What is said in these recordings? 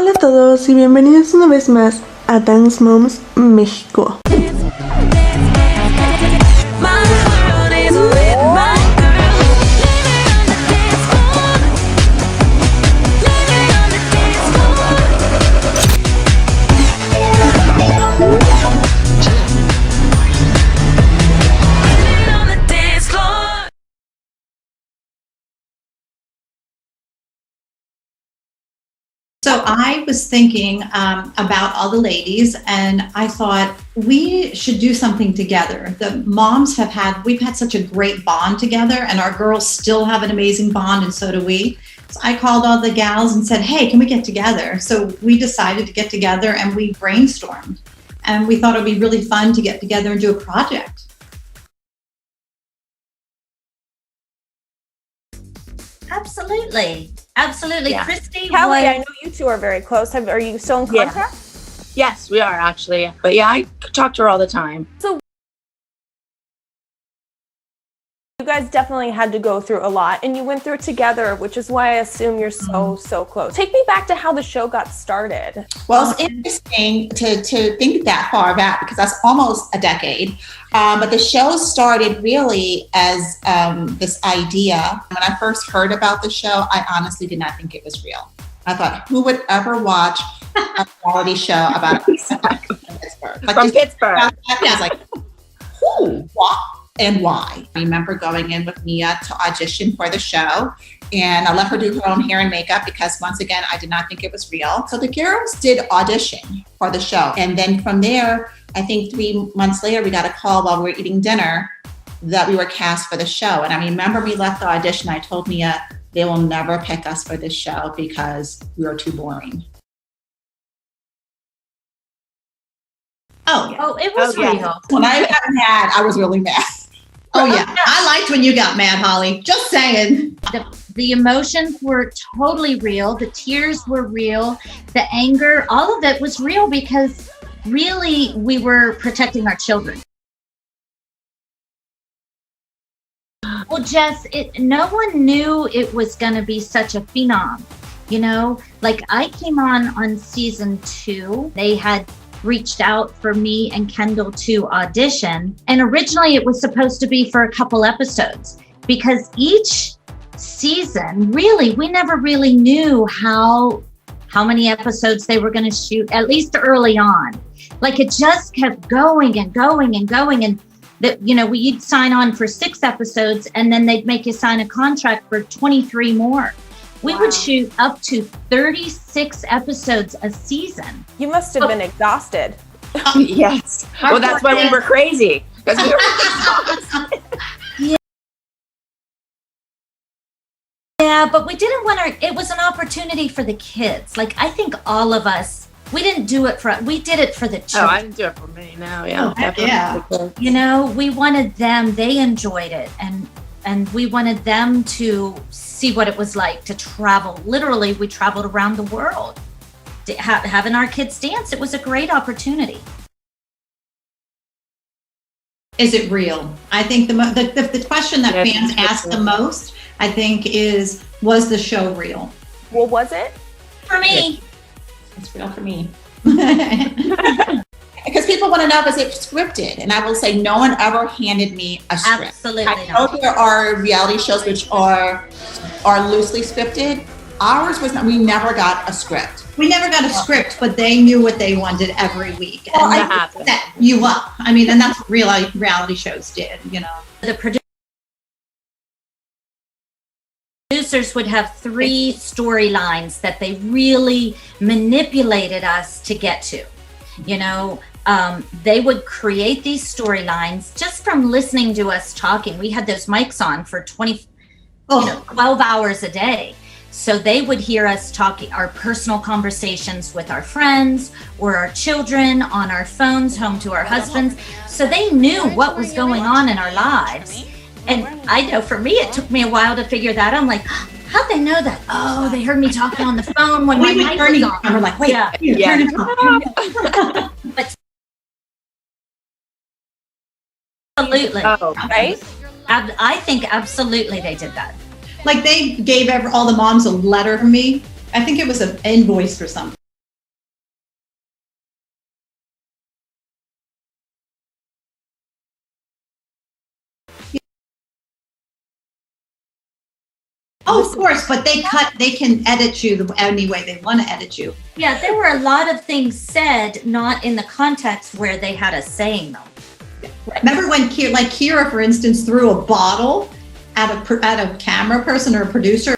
Hola a todos y bienvenidos una vez más a Dance Moms México. So I was thinking about all the ladies, and I thought we should do something together. The moms we've had such a great bond together, and our girls still have an amazing bond, and so do we. So I called all the gals and said, hey, can we get together? So we decided to get together and we brainstormed. And we thought it would be really fun to get together and do a project. Absolutely. Yeah. Christy, Kelly, I know you two are very close. Are you still in contact? Yes, we are actually. But yeah, I talk to her all the time. So you guys definitely had to go through a lot, and you went through it together, which is why I assume you're so close. Take me back to how the show got started. Well, it's interesting to think that far back because that's almost a decade. But the show started really as this idea. When I first heard about the show, I honestly did not think it was real. I thought, who would ever watch a quality show about Pittsburgh? From Pittsburgh. I was like, who, what, and why? I remember going in with Mia to audition for the show, and I let her do her own hair and makeup because, once again, I did not think it was real. So the girls did audition for the show. And then from there, I think 3 months later, we got a call while we were eating dinner that we were cast for the show. And I remember we left the audition. I told Mia, they will never pick us for this show because we are too boring. Oh, yeah. Oh, it was real. When I got mad, I was really mad. Oh, yeah. I liked when you got mad, Holly. Just saying. The emotions were totally real. The tears were real. The anger, all of it was real because really we were protecting our children. Well, Jess, no one knew it was going to be such a phenom. You know, like I came on season 2. They had reached out for me and Kendall to audition. And originally it was supposed to be for a couple episodes because each season, really, we never really knew how many episodes they were going to shoot, at least early on. Like it just kept going and going and going. And that, you know, we'd sign on for 6 episodes and then they'd make you sign a contract for 23 more. We would shoot up to 36 episodes a season. You must have been exhausted. Yes. Well, that's why we were crazy. Because we were Yeah, but we didn't want it was an opportunity for the kids. Like, I think all of us, we did it for the children. Oh, I didn't do it for me, no, yeah. Yeah. You know, we wanted them, they enjoyed it. And we wanted them to see what it was like to travel. Literally, we traveled around the world. Having our kids dance, it was a great opportunity. Is it real? I think the question that fans ask the most, I think, is, was the show real? Well, was it? For me. It's real for me. Because people want to know, is it scripted? And I will say, no one ever handed me a script. Absolutely I know there are reality shows which are loosely scripted. Ours was not. We never got a script. We never got a script, but they knew what they wanted every week. Well, and that set you up. I mean, and that's what reality shows did, you know. The producers would have 3 storylines that they really manipulated us to get to. You know, they would create these storylines just from listening to us talking. We had those mics on for 12 hours a day. So they would hear us talking, our personal conversations with our friends or our children on our phones, home to our husbands. So they knew what was going on in our lives. And I know for me, it took me a while to figure that out. I'm like, how'd they know that? Oh, they heard me talking on the phone when my mic was on. And we're like, wait, turn it on. But absolutely. Oh, Right? I think absolutely they did that. Like they gave all the moms a letter from me. I think it was an invoice for something. Oh, of course, but they can edit you any way they want to edit you. Yeah, there were a lot of things said, not in the context where they had us saying them. Remember when Kira, for instance, threw a bottle at a camera person or a producer?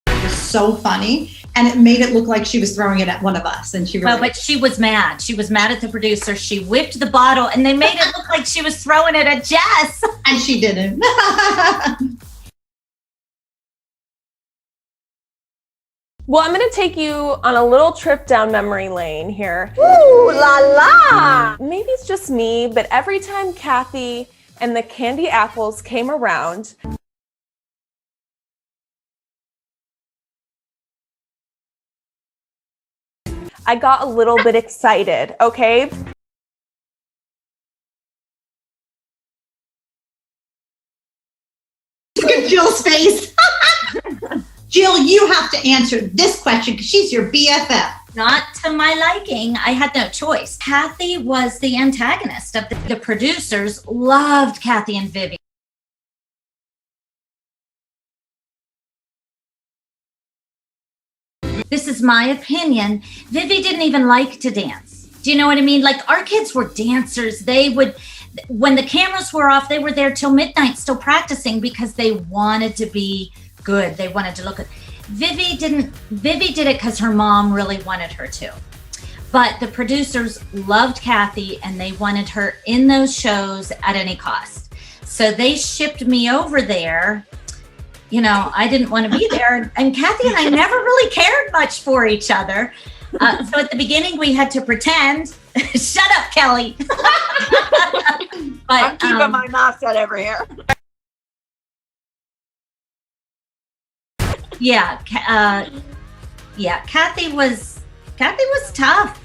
It was so funny, and it made it look like she was throwing it at one of us, and she really. Well, but she was mad. She was mad at the producer. She whipped the bottle, and they made it look like she was throwing it at Jess. And she didn't. Well, I'm going to take you on a little trip down memory lane here. Ooh, la la! Maybe it's just me, but every time Kathy and the candy apples came around, I got a little bit excited, okay? Look at Jill's face. Jill, you have to answer this question because she's your BFF. Not to my liking. I had no choice. Kathy was the antagonist of the producers loved Kathy and Vivi. This is my opinion. Vivi didn't even like to dance. Do you know what I mean? Like, our kids were dancers. They would, when the cameras were off, they were there till midnight still practicing because they wanted to be good. They wanted to look good. Vivi did it because her mom really wanted her to. But the producers loved Kathy and they wanted her in those shows at any cost. So they shipped me over there. You know, I didn't want to be there. And Kathy and I never really cared much for each other. So at the beginning, we had to pretend. Shut up, Kelly. But I'm keeping my mouth shut over here. Yeah, Kathy was tough.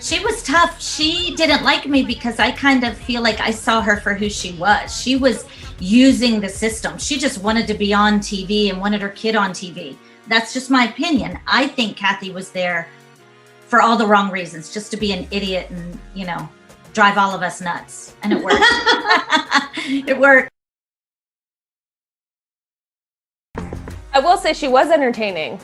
She was tough. She didn't like me because I kind of feel like I saw her for who she was. She was using the system. She just wanted to be on TV and wanted her kid on TV. That's just my opinion. I think Kathy was there for all the wrong reasons, just to be an idiot and, you know, drive all of us nuts. And it worked. It worked. I will say she was entertaining.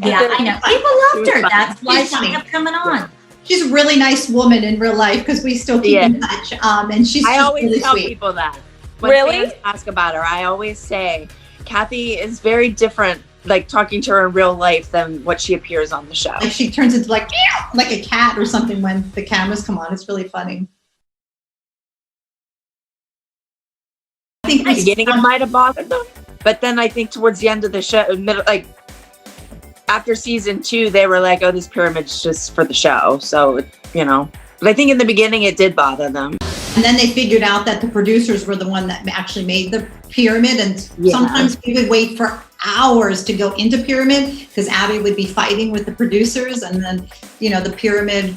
Yeah, I know. People loved her. That's why she kept coming on. She's a really nice woman in real life because we still keep in touch. And she's I just always really tell sweet. people that. When Really? fans ask about her, I always say Kathy is very different, like talking to her in real life than what she appears on the show. Like she turns into like a cat or something when the cameras come on. It's really funny. I think In the beginning it might have bothered them, but then I think towards the end of the show, like after season 2, they were like, "Oh, this pyramid's just for the show." So you know, but I think in the beginning it did bother them. And then they figured out that the producers were the one that actually made the pyramid. And sometimes we would wait for hours to go into pyramid because Abby would be fighting with the producers. And then, you know, the pyramid,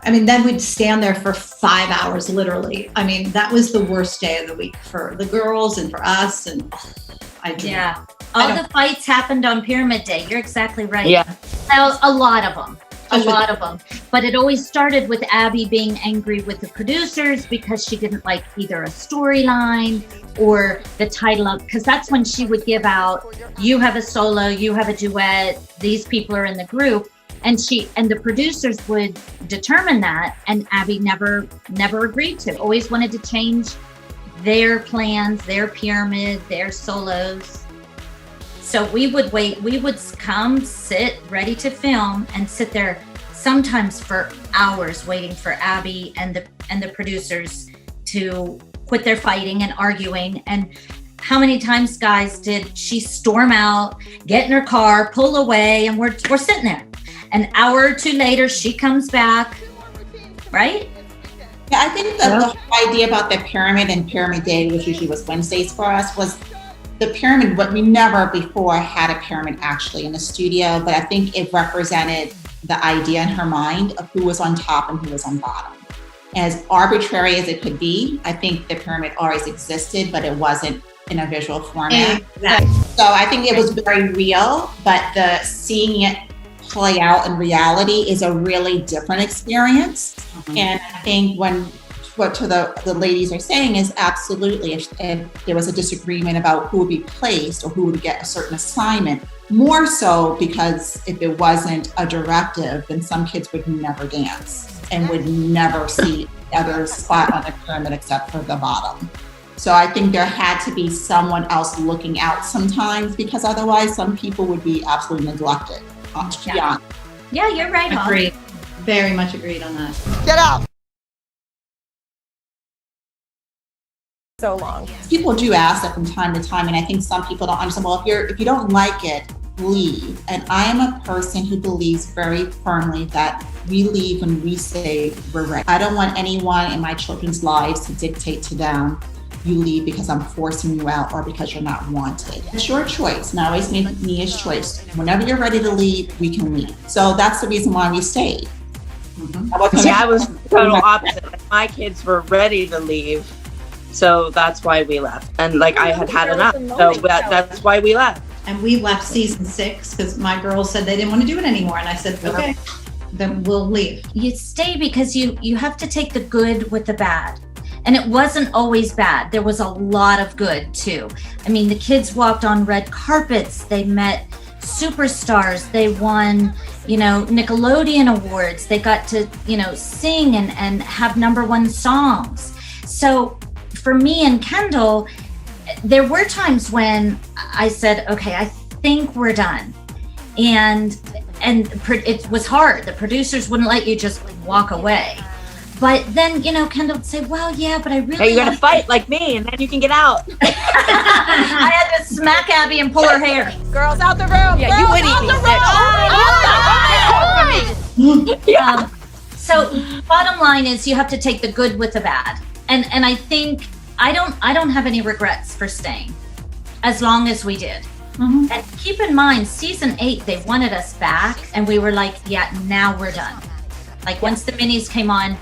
I mean, then we'd stand there for 5 hours, literally. I mean, that was the worst day of the week for the girls and for us. And All the fights happened on Pyramid Day. You're exactly right. Yeah. A lot of them. But it always started with Abby being angry with the producers because she didn't like either a storyline or the title of, because that's when she would give out, you have a solo, you have a duet, these people are in the group. And the producers would determine that, and Abby never agreed to. Always wanted to change their plans, their pyramid, their solos. So we would wait, we would come, sit, ready to film, and sit there sometimes for hours waiting for Abby and the producers to quit their fighting and arguing. And how many times, guys, did she storm out, get in her car, pull away, and we're sitting there. An hour or two later, she comes back, right? Yeah, I think the whole idea about the pyramid and Pyramid Day, which usually was Wednesdays for us, was the pyramid. But we never before had a pyramid actually in the studio, but I think it represented the idea in her mind of who was on top and who was on bottom. As arbitrary as it could be, I think the pyramid always existed, but it wasn't in a visual format. Exactly. So I think it was very real, but the seeing it play out in reality is a really different experience. And I think when what to the ladies are saying is absolutely, if there was a disagreement about who would be placed or who would get a certain assignment, more so because if it wasn't a directive, then some kids would never dance and would never see the other spot on the pyramid except for the bottom. So I think there had to be someone else looking out sometimes, because otherwise some people would be absolutely neglected. Yeah, you're right. Agreed. Very much agreed on that. Get out. So long. People do ask that from time to time, and I think some people don't understand. Well, if you don't like it, leave. And I am a person who believes very firmly that we leave when we say we're ready. I don't want anyone in my children's lives to dictate to them, you leave because I'm forcing you out or because you're not wanted. It's your choice, and I always make Mia's choice. Whenever you're ready to leave, we can leave. So that's the reason why we stayed. See, I was total opposite. My kids were ready to leave, so that's why we left. And like I had had enough, so that's why we left. And we left season 6 because my girls said they didn't want to do it anymore. And I said, okay, then we'll leave. You stay because you have to take the good with the bad. And it wasn't always bad. There was a lot of good too. I mean, the kids walked on red carpets. They met superstars. They won, Nickelodeon awards. They got to, sing and have #1 songs. So for me and Kendall, there were times when I said, okay, I think we're done. And it was hard. The producers wouldn't let you just walk away. But then, Kendall would say, well, yeah, but I really... Hey, you got to fight like me, and then you can get out. I had to smack Abby and pull her hair. Girls out the room. Yeah, you would eat me. So bottom line is you have to take the good with the bad. And I think I don't have any regrets for staying as long as we did. Mm-hmm. And keep in mind, season 8, they wanted us back, and we were like, yeah, now we're done. Like once the minis came on,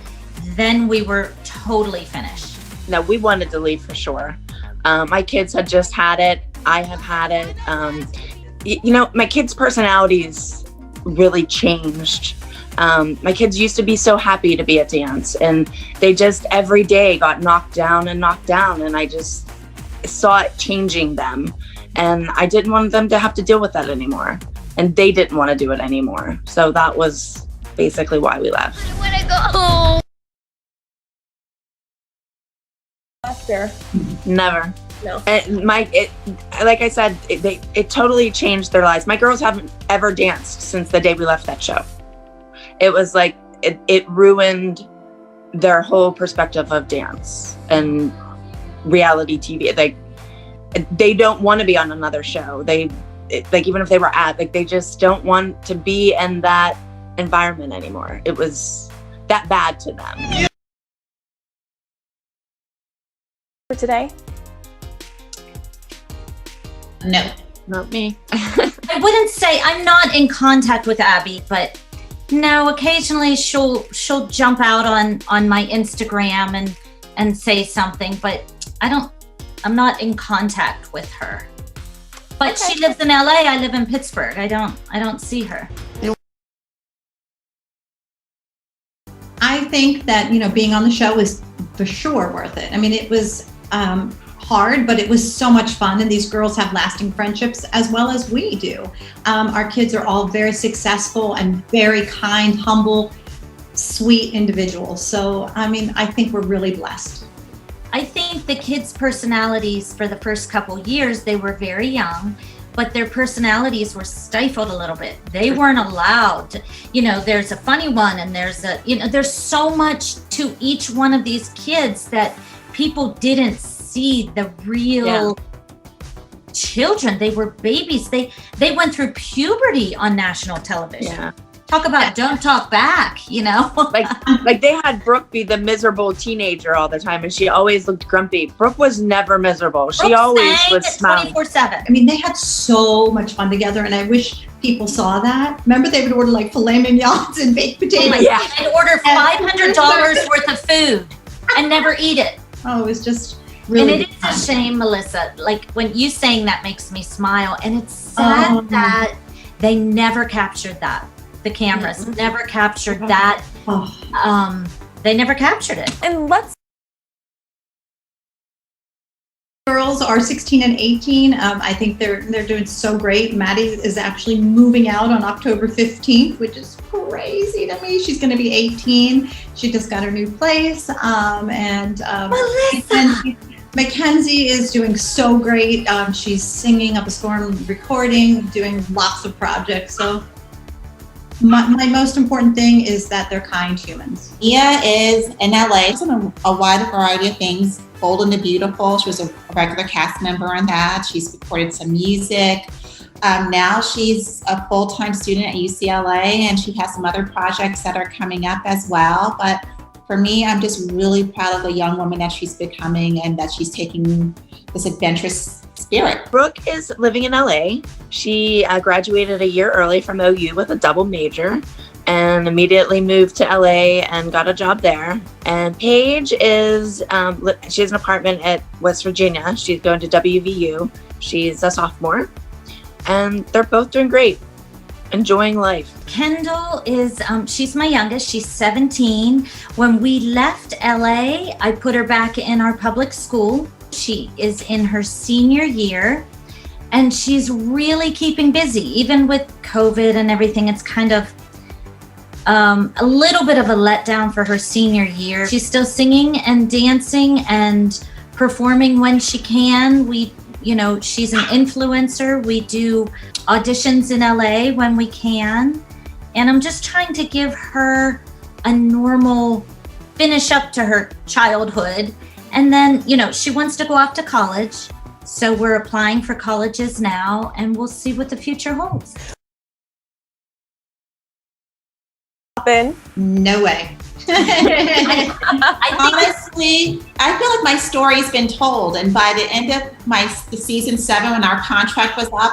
then we were totally finished. No, we wanted to leave for sure. My kids had just had it. I have had it. My kids' personalities really changed. My kids used to be so happy to be at dance, and they just every day got knocked down, and I just saw it changing them. And I didn't want them to have to deal with that anymore. And they didn't want to do it anymore. So that was basically why we left. I want to go home. After. Never. No. And like I said, it totally changed their lives. My girls haven't ever danced since the day we left that show. It was like, it ruined their whole perspective of dance and reality TV. They don't want to be on another show. Even if they were they just don't want to be in that environment anymore. It was that bad to them. For today? No. Not me. I wouldn't say I'm not in contact with Abby, but no, occasionally she'll jump out on my Instagram and say something, but I'm not in contact with her. But okay. She lives in LA, I live in Pittsburgh. I don't see her. I think that, being on the show is for sure worth it. I mean, it was hard, but it was so much fun. And these girls have lasting friendships as well as we do. Our kids are all very successful and very kind, humble, sweet individuals. So, I think we're really blessed. I think the kids' personalities for the first couple years, they were very young, but their personalities were stifled a little bit. They weren't allowed to, there's a funny one and there's so much to each one of these kids that people didn't see the real children. They were babies. They went through puberty on national television. Yeah. Talk about don't talk back, like they had Brooke be the miserable teenager all the time, and she always looked grumpy. Brooke was never miserable. She always was smiling. 24/7. They had so much fun together, and I wish people saw that. Remember, they would order like filet mignons and baked potatoes. Yeah, and order $500 worth of food and never eat it. Oh, it was just really. And it is a shame, Melissa. Like when you saying that makes me smile, and it's sad that they never captured that. The cameras never captured that. They never captured it. And let's Girls are 16 and 18. I think they're doing so great. Maddie is actually moving out on October 15th, which is crazy to me. She's going to be 18. She just got her new place. Mackenzie is doing so great. She's singing up a storm, recording, doing lots of projects. So my most important thing is that they're kind humans. Mia is in LA. She's done a wide variety of things. Bold and the Beautiful. She was a regular cast member on that. She's recorded some music. Now she's a full-time student at UCLA, and she has some other projects that are coming up as well. But for me, I'm just really proud of the young woman that she's becoming and that she's taking this adventurous spirit. Brooke is living in LA. She graduated a year early from OU with a double major and immediately moved to LA and got a job there. And Paige is, she has an apartment at West Virginia. She's going to WVU. She's a sophomore. And they're both doing great, enjoying life. Kendall is, she's my youngest. She's 17. When we left LA, I put her back in our public school. She is in her senior year and she's really keeping busy. Even with COVID and everything, it's kind of a little bit of a letdown for her senior year. She's still singing and dancing and performing when she can. She's an influencer. We do auditions in LA when we can. And I'm just trying to give her a normal finish up to her childhood. And then, she wants to go off to college. So we're applying for colleges now and we'll see what the future holds. No way. Honestly, I feel like my story's been told, and by the end of the season 7, when our contract was up,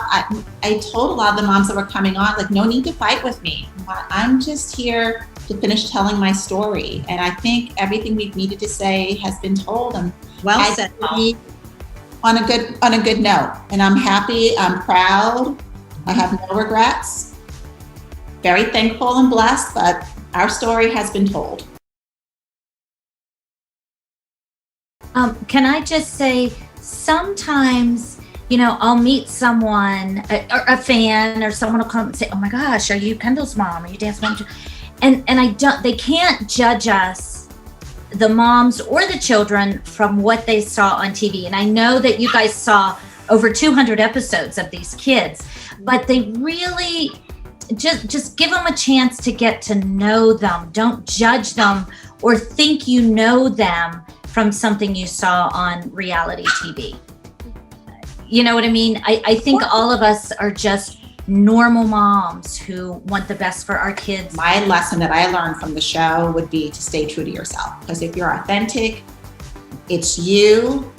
I told a lot of the moms that were coming on, like, no need to fight with me. I'm just here to finish telling my story, and I think everything we've needed to say has been told. And well said. On a good note, and I'm happy. I'm proud. I have no regrets. Very thankful and blessed, but our story has been told. Can I just say, sometimes, I'll meet someone, or a fan, or someone will come and say, "Oh my gosh, are you Kendall's mom? Are you Dan's mom?" And they can't judge us, the moms or the children, from what they saw on TV. And I know that you guys saw over 200 episodes of these kids, but they really just give them a chance to get to know them. Don't judge them or think you know them from something you saw on reality TV. You know what I mean? I think all of us are just normal moms who want the best for our kids. My lesson that I learned from the show would be to stay true to yourself. Because if you're authentic, it's you.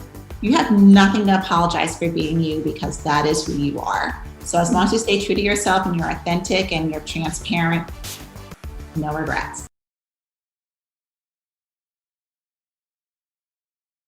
You have nothing to apologize for being you, because that is who you are. So as long as you stay true to yourself and you're authentic and you're transparent, no regrets.